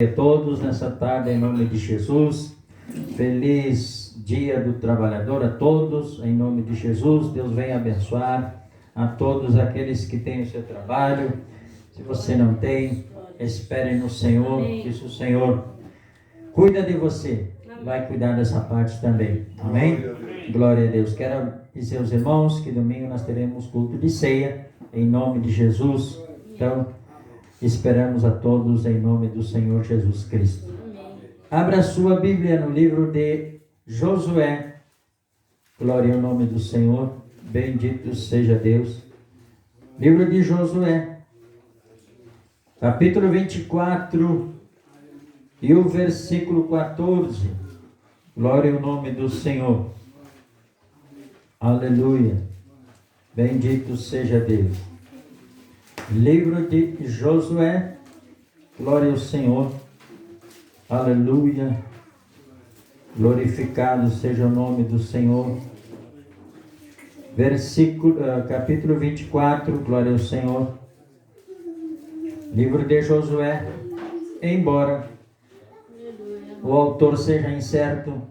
A todos nessa tarde, em nome de Jesus. Feliz dia do trabalhador a todos, em nome de Jesus. Deus venha abençoar a todos aqueles que têm o seu trabalho. Se você não tem, espere no Senhor, que se o Senhor cuida de você, vai cuidar dessa parte também. Amém? Glória a Deus. Quero dizer aos irmãos que domingo nós teremos culto de ceia, em nome de Jesus. Então, esperamos a todos em nome do Senhor Jesus Cristo. Abra sua Bíblia no livro de Josué. Glória ao nome do Senhor. Bendito seja Deus. Livro de Josué, capítulo 24 e o versículo 14. Glória ao nome do Senhor. Aleluia. Bendito seja Deus. Livro de Josué, glória ao Senhor, aleluia, glorificado seja o nome do Senhor. Capítulo 24, glória ao Senhor. Livro de Josué, embora o autor seja incerto,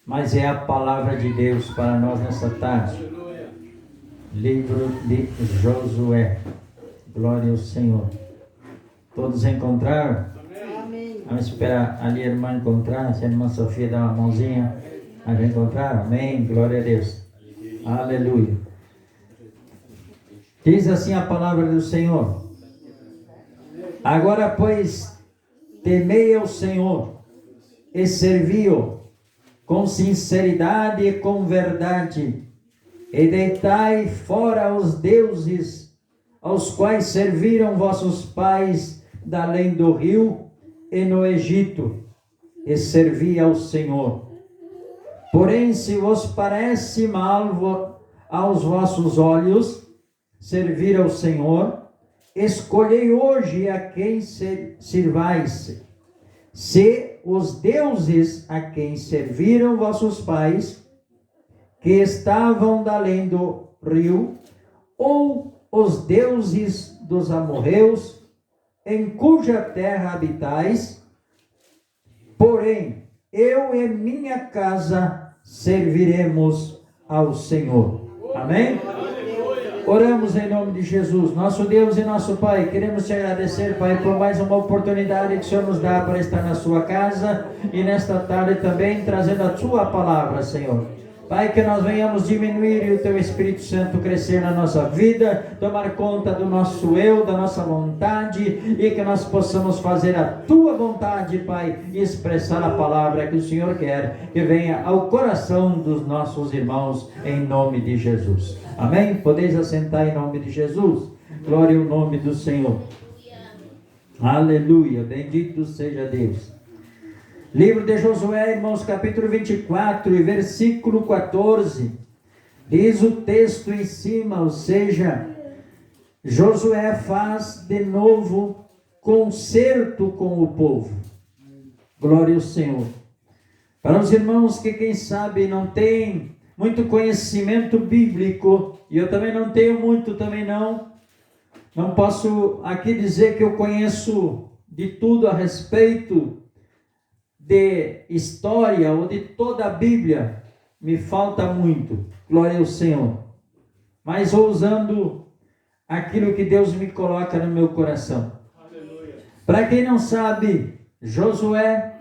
mas é a palavra de Deus para nós nessa tarde. Livro de Josué. Glória ao Senhor. Todos encontraram? Amém. Vamos esperar ali a irmã encontrar. Se a irmã Sofia dá uma mãozinha. Já encontraram? Amém. Glória a Deus. Aleluia. Diz assim a palavra do Senhor. Agora, pois, temei ao Senhor e servi-o com sinceridade e com verdade, e deitai fora os deuses aos quais serviram vossos pais da além do rio e no Egito, e servi ao Senhor. Porém, se vos parece mal aos vossos olhos servir ao Senhor, escolhei hoje a quem sirvais. Se os deuses a quem serviram vossos pais, que estavam da além do rio, ou os deuses dos amorreus, em cuja terra habitais, porém, eu e minha casa serviremos ao Senhor. Amém? Oramos em nome de Jesus. Nosso Deus e nosso Pai, queremos te agradecer, Pai, por mais uma oportunidade que o Senhor nos dá para estar na sua casa e nesta tarde também trazendo a tua palavra, Senhor. Pai, que nós venhamos diminuir e o Teu Espírito Santo crescer na nossa vida, tomar conta do nosso eu, da nossa vontade, e que nós possamos fazer a Tua vontade, Pai, e expressar a palavra que o Senhor quer, que venha ao coração dos nossos irmãos, em nome de Jesus. Amém? Podeis assentar em nome de Jesus. Glória ao nome do Senhor. Aleluia. Bendito seja Deus. Livro de Josué, irmãos, capítulo 24 e versículo 14, diz o texto em cima, ou seja, Josué faz de novo concerto com o povo. Glória ao Senhor. Para os irmãos que, quem sabe, não têm muito conhecimento bíblico, e eu também não tenho muito, também não posso aqui dizer que eu conheço de tudo a respeito de história ou de toda a Bíblia, me falta muito, glória ao Senhor, mas vou usando aquilo que Deus me coloca no meu coração. Para quem não sabe, Josué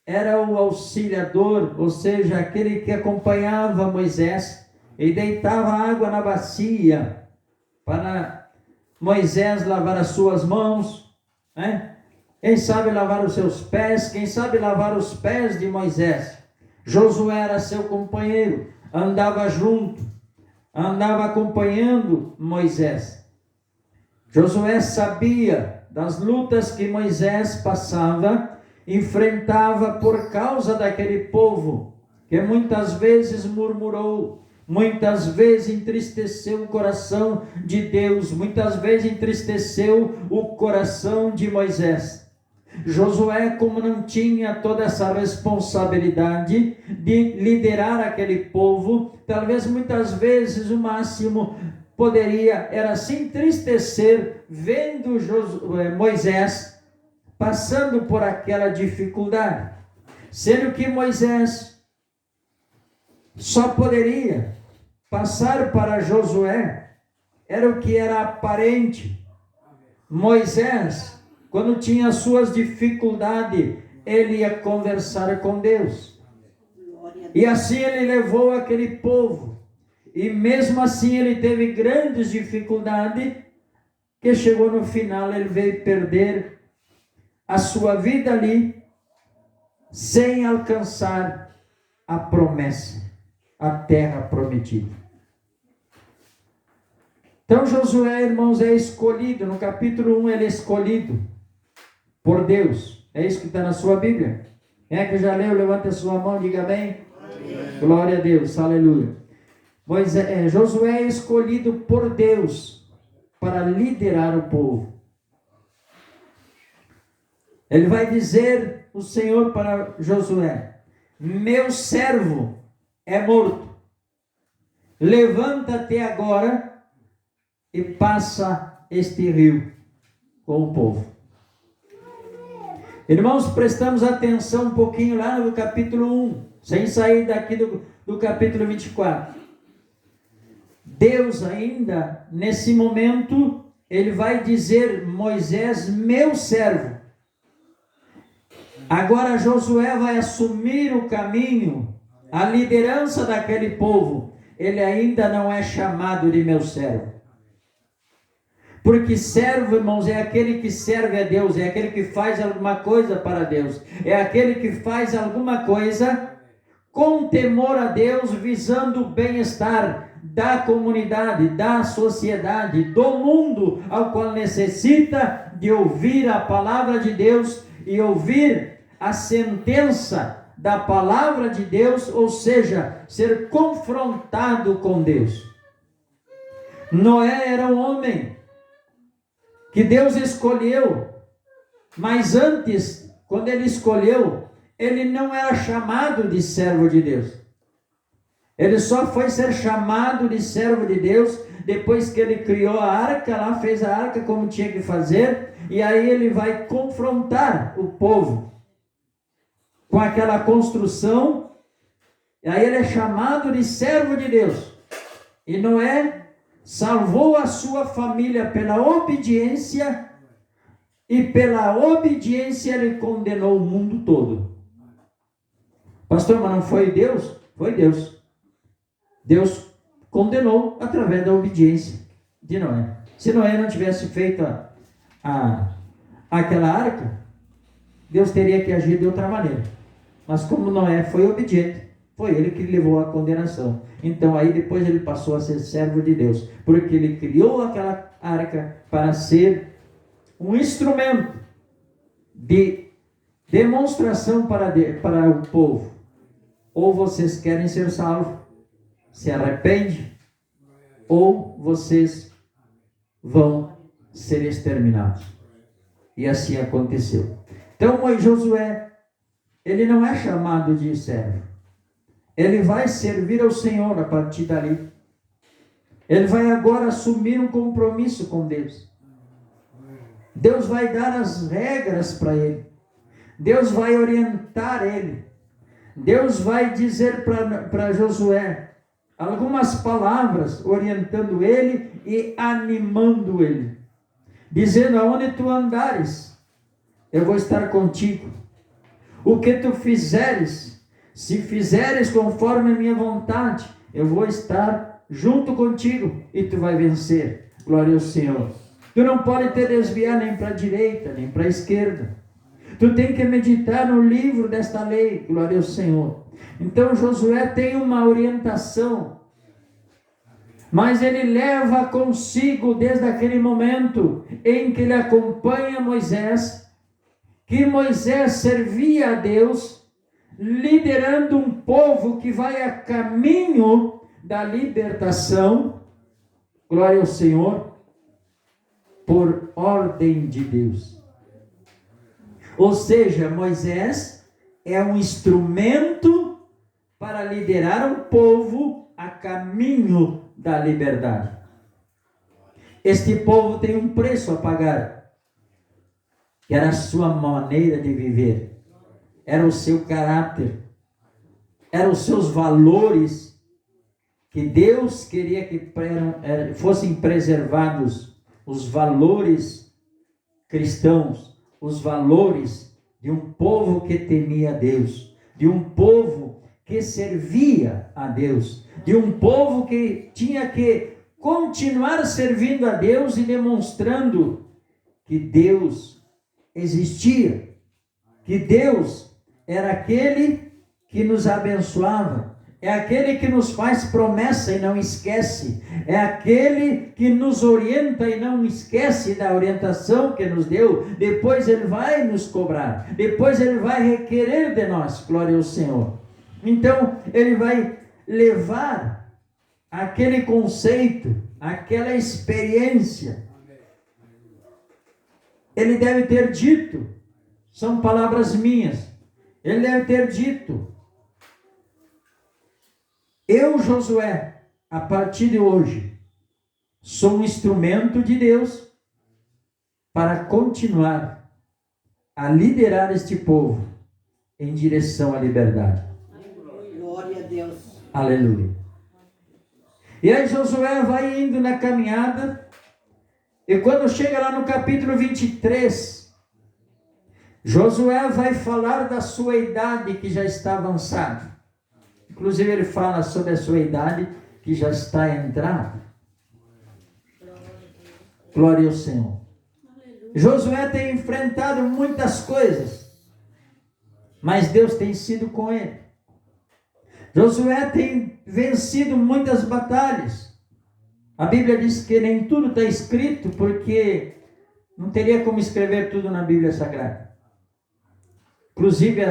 era o auxiliador, ou seja, aquele que acompanhava Moisés e deitava água na bacia para Moisés lavar as suas mãos, né? Quem sabe lavar os seus pés, quem sabe lavar os pés de Moisés. Josué era seu companheiro, andava junto, andava acompanhando Moisés. Josué sabia das lutas que Moisés passava, enfrentava por causa daquele povo, que muitas vezes murmurou, muitas vezes entristeceu o coração de Deus, muitas vezes entristeceu o coração de Moisés. Josué, como não tinha toda essa responsabilidade de liderar aquele povo, talvez muitas vezes o máximo poderia era se entristecer vendo Moisés passando por aquela dificuldade, sendo que Moisés só poderia passar para Josué, era o que era aparente. Moisés, quando tinha suas dificuldades, ele ia conversar com Deus. E assim ele levou aquele povo. E mesmo assim ele teve grandes dificuldades, que chegou no final, ele veio perder a sua vida ali, sem alcançar a promessa, a terra prometida. Então Josué, irmãos, é escolhido, no capítulo 1 ele é escolhido por Deus. É isso que está na sua Bíblia? Quem é que já leu? Levanta a sua mão, diga amém. Amém. Glória a Deus, aleluia. Josué é escolhido por Deus para liderar o povo. Ele vai dizer o Senhor para Josué: meu servo é morto, levanta-te agora e passa este rio com o povo. Irmãos, prestamos atenção um pouquinho lá no capítulo 1, sem sair daqui do capítulo 24. Deus ainda, nesse momento, ele vai dizer: Moisés, meu servo. Agora Josué vai assumir o caminho, a liderança daquele povo. Ele ainda não é chamado de meu servo. Porque servo, irmãos, é aquele que serve a Deus, é aquele que faz alguma coisa para Deus, é aquele que faz alguma coisa com temor a Deus, visando o bem-estar da comunidade, da sociedade, do mundo, ao qual necessita de ouvir a palavra de Deus e ouvir a sentença da palavra de Deus, ou seja, ser confrontado com Deus. Noé era um homem que Deus escolheu, mas antes, quando ele escolheu, ele não era chamado de servo de Deus. Ele só foi ser chamado de servo de Deus depois que ele criou a arca, lá fez a arca como tinha que fazer, e aí ele vai confrontar o povo com aquela construção, e aí ele é chamado de servo de Deus. E Noé salvou a sua família pela obediência, e pela obediência ele condenou o mundo todo. Pastor, mas não foi Deus? Foi Deus. Deus condenou através da obediência de Noé. Se Noé não tivesse feito aquela arca, Deus teria que agir de outra maneira. Mas como Noé foi obediente, foi ele que levou a condenação. Então aí depois ele passou a ser servo de Deus, porque ele criou aquela arca para ser um instrumento de demonstração para o povo. Ou vocês querem ser salvos, se arrepende, ou vocês vão ser exterminados. E assim aconteceu. Então Josué, ele não é chamado de servo. Ele vai servir ao Senhor a partir dali. Ele vai agora assumir um compromisso com Deus. Deus vai dar as regras para ele. Deus vai orientar ele. Deus vai dizer para Josué algumas palavras, orientando ele e animando ele. Dizendo: aonde tu andares, eu vou estar contigo. O que tu fizeres, se fizeres conforme a minha vontade, eu vou estar junto contigo e tu vai vencer. Glória ao Senhor. Tu não pode te desviar nem para a direita, nem para a esquerda. Tu tem que meditar no livro desta lei. Glória ao Senhor. Então Josué tem uma orientação, mas ele leva consigo, desde aquele momento em que ele acompanha Moisés, que Moisés servia a Deus, liderando um povo que vai a caminho da libertação, glória ao Senhor, por ordem de Deus. Ou seja, Moisés é um instrumento para liderar um povo a caminho da liberdade. Este povo tem um preço a pagar. que era a sua maneira de viver, era o seu caráter, eram os seus valores, que Deus queria que fossem preservados, os valores cristãos, os valores de um povo que temia a Deus, de um povo que servia a Deus, de um povo que tinha que continuar servindo a Deus e demonstrando que Deus existia, que Deus era aquele que nos abençoava, é aquele que nos faz promessa e não esquece, é aquele que nos orienta e não esquece da orientação que nos deu. Depois ele vai nos cobrar, depois ele vai requerer de nós, glória ao Senhor. Então ele vai levar aquele conceito, aquela experiência. Ele deve ter dito, são palavras minhas, ele deve ter dito: eu, Josué, a partir de hoje, sou um instrumento de Deus para continuar a liderar este povo em direção à liberdade. Glória a Deus. Aleluia. E aí Josué vai indo na caminhada, e quando chega lá no capítulo 23, Josué vai falar da sua idade que já está avançada. Inclusive ele fala sobre a sua idade que já está entrada. Glória ao Senhor. Josué tem enfrentado muitas coisas, mas Deus tem sido com ele. Josué tem vencido muitas batalhas. A Bíblia diz que nem tudo está escrito, porque não teria como escrever tudo na Bíblia Sagrada. Inclusive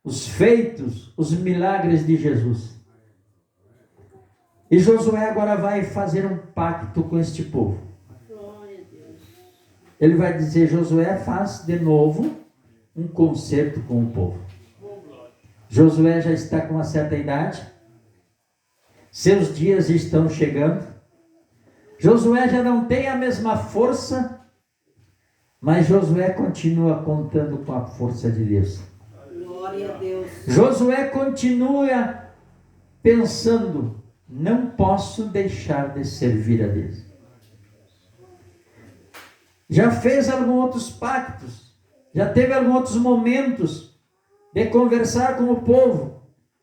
os feitos, os milagres de Jesus. E Josué agora vai fazer um pacto com este povo. Ele vai dizer: Josué, faz de novo um concerto com o povo. Josué já está com uma certa idade, seus dias estão chegando. Josué já não tem a mesma força, mas Josué continua contando com a força de Deus. Glória a Deus. Josué continua pensando: não posso deixar de servir a Deus. Já fez alguns outros pactos, já teve alguns outros momentos de conversar com o povo,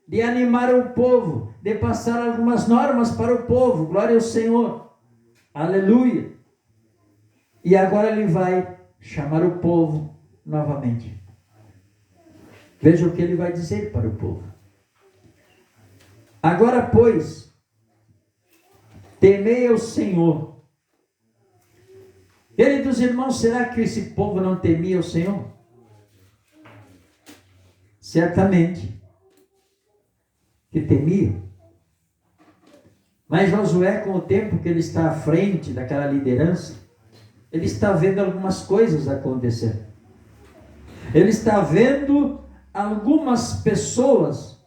de animar o povo, de passar algumas normas para o povo. Glória ao Senhor. Aleluia. E agora ele vai chamar o povo novamente. Veja o que ele vai dizer para o povo. Agora, pois, temei ao Senhor. Queridos irmãos, será que esse povo não temia o Senhor? Certamente que temia. Mas Josué, com o tempo que ele está à frente daquela liderança, ele está vendo algumas coisas acontecer. Ele está vendo algumas pessoas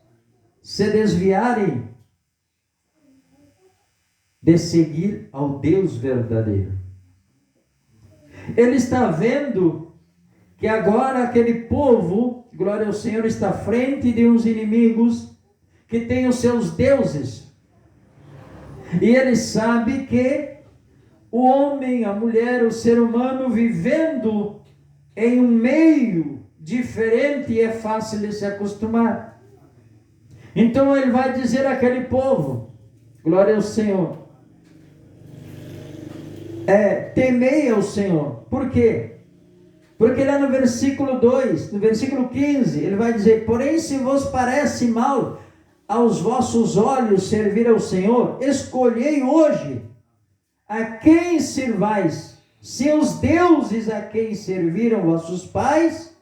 se desviarem de seguir ao Deus verdadeiro. Ele está vendo que agora aquele povo, glória ao Senhor, está à frente de uns inimigos que têm os seus deuses. E ele sabe que o homem, a mulher, o ser humano vivendo em um meio diferente é fácil de se acostumar. Então ele vai dizer àquele povo, glória ao Senhor, temei ao Senhor. Por quê? Porque lá no versículo 2, no versículo 15, ele vai dizer: porém, se vos parece mal aos vossos olhos servir ao Senhor, escolhei hoje a quem servais, se os deuses a quem serviram vossos pais,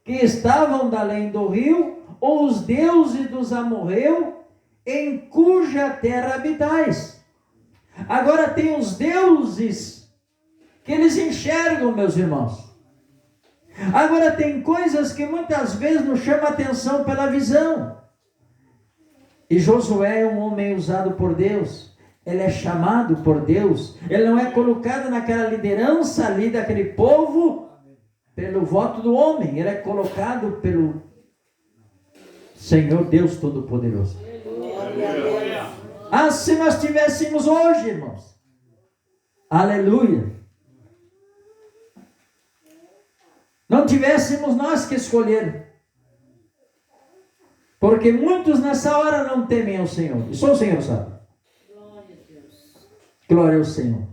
que estavam da além do rio, ou os deuses dos amorreus, em cuja terra habitais. Agora tem os deuses que eles enxergam, meus irmãos. Agora tem coisas que muitas vezes nos chamam a atenção pela visão. E Josué é um homem usado por Deus. Ele é chamado por Deus. Ele não é colocado naquela liderança ali daquele povo pelo voto do homem, ele é colocado pelo Senhor Deus Todo-Poderoso. Glória a Deus. Ah, se nós tivéssemos hoje, irmãos. Aleluia. Não tivéssemos nós que escolher. Porque muitos nessa hora não temem ao Senhor. E só o Senhor sabe. Glória a Deus. Glória ao Senhor.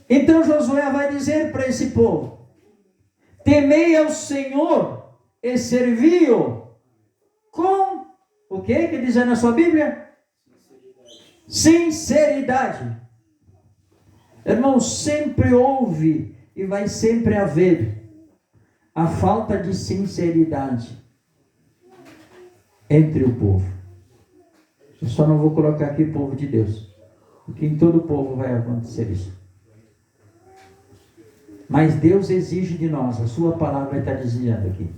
Então Josué vai dizer para esse povo: temei ao Senhor e servi-o com o que diz aí na sua Bíblia? Sinceridade. Irmão, sempre houve e vai sempre haver a falta de sinceridade entre o povo. Eu só não vou colocar aqui povo de Deus, porque em todo o povo vai acontecer isso. Mas Deus exige de nós, a sua palavra está dizendo aqui,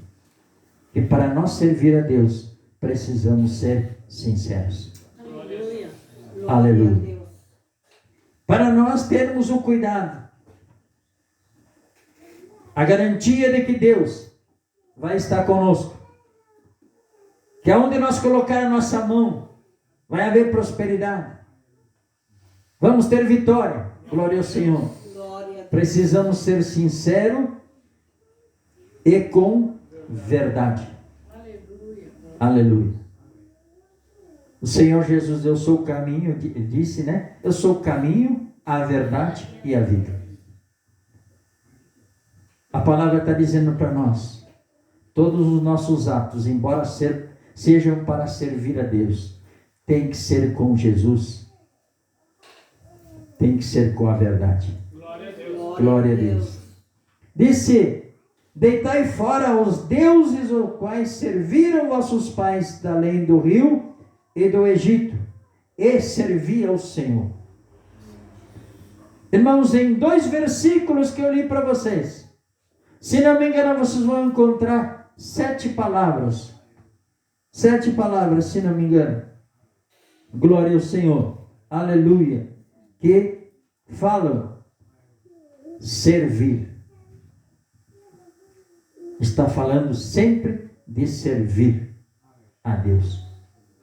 que para nós servir a Deus, precisamos ser sinceros. Aleluia. Aleluia. Glória a Deus. Para nós termos o cuidado, a garantia de que Deus vai estar conosco, que aonde nós colocar a nossa mão, vai haver prosperidade, vamos ter vitória, glória ao Senhor. Glória a Deus. Precisamos ser sinceros e com verdade. Aleluia. Aleluia. O Senhor Jesus, eu sou o caminho, ele disse, né? Eu sou o caminho, a verdade e a vida. A palavra está dizendo para nós, todos os nossos atos, embora sejam para servir a Deus, tem que ser com Jesus, tem que ser com a verdade. Glória a Deus. Disse: deitai fora os deuses os quais serviram vossos pais da além do rio e do Egito, e servi ao Senhor. Irmãos, em 2 versículos que eu li para vocês, se não me engano, vocês vão encontrar 7 palavras. 7 palavras, se não me engano. Glória ao Senhor. Aleluia. Que falam servir. Está falando sempre de servir a Deus.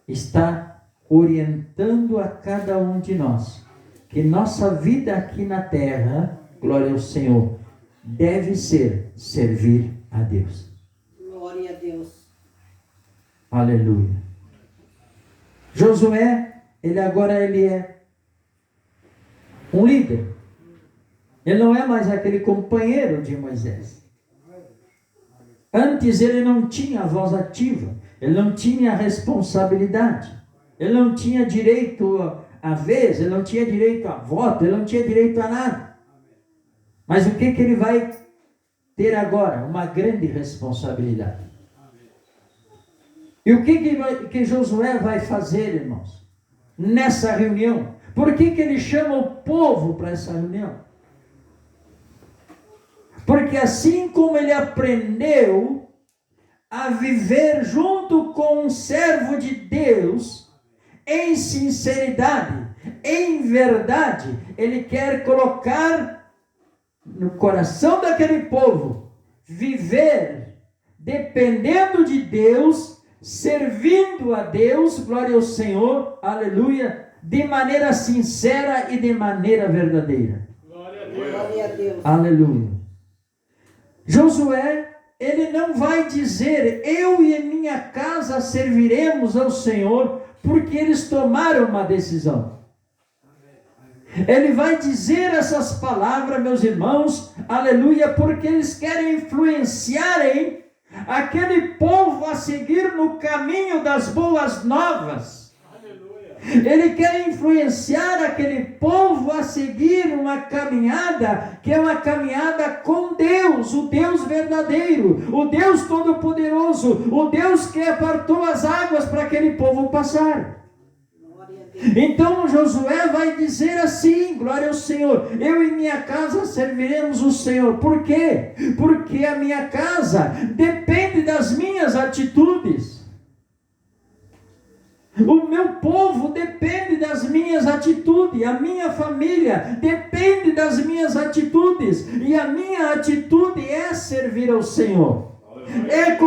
Está orientando a cada um de nós que nossa vida aqui na terra, glória ao Senhor, deve ser servir a Deus. Glória a Deus. Aleluia. Josué, ele é um líder. Ele não é mais aquele companheiro de Moisés. Antes ele não tinha a voz ativa, ele não tinha responsabilidade, ele não tinha direito a vez, ele não tinha direito a voto, ele não tinha direito a nada. Mas o que ele vai ter agora? Uma grande responsabilidade. E o que Josué vai fazer, irmãos? Nessa reunião? Por que ele chama o povo para essa reunião? Porque assim como ele aprendeu a viver junto com um servo de Deus, em sinceridade, em verdade, ele quer colocar no coração daquele povo, viver dependendo de Deus, servindo a Deus, glória ao Senhor, aleluia, de maneira sincera e de maneira verdadeira. Glória a Deus. Aleluia. Josué, ele não vai dizer, eu e minha casa serviremos ao Senhor, porque eles tomaram uma decisão. Ele vai dizer essas palavras, meus irmãos, aleluia, porque eles querem influenciarem aquele povo a seguir no caminho das boas novas. Ele quer influenciar aquele povo a seguir uma caminhada, que é uma caminhada com Deus, o Deus verdadeiro, o Deus todo-poderoso, o Deus que apartou as águas para aquele povo passar. Então Josué vai dizer assim, glória ao Senhor, eu e minha casa serviremos o Senhor. Por quê? Porque a minha casa depende das minhas atitudes. O meu povo depende das minhas atitudes, a minha família depende das minhas atitudes, e a minha atitude é servir ao Senhor. É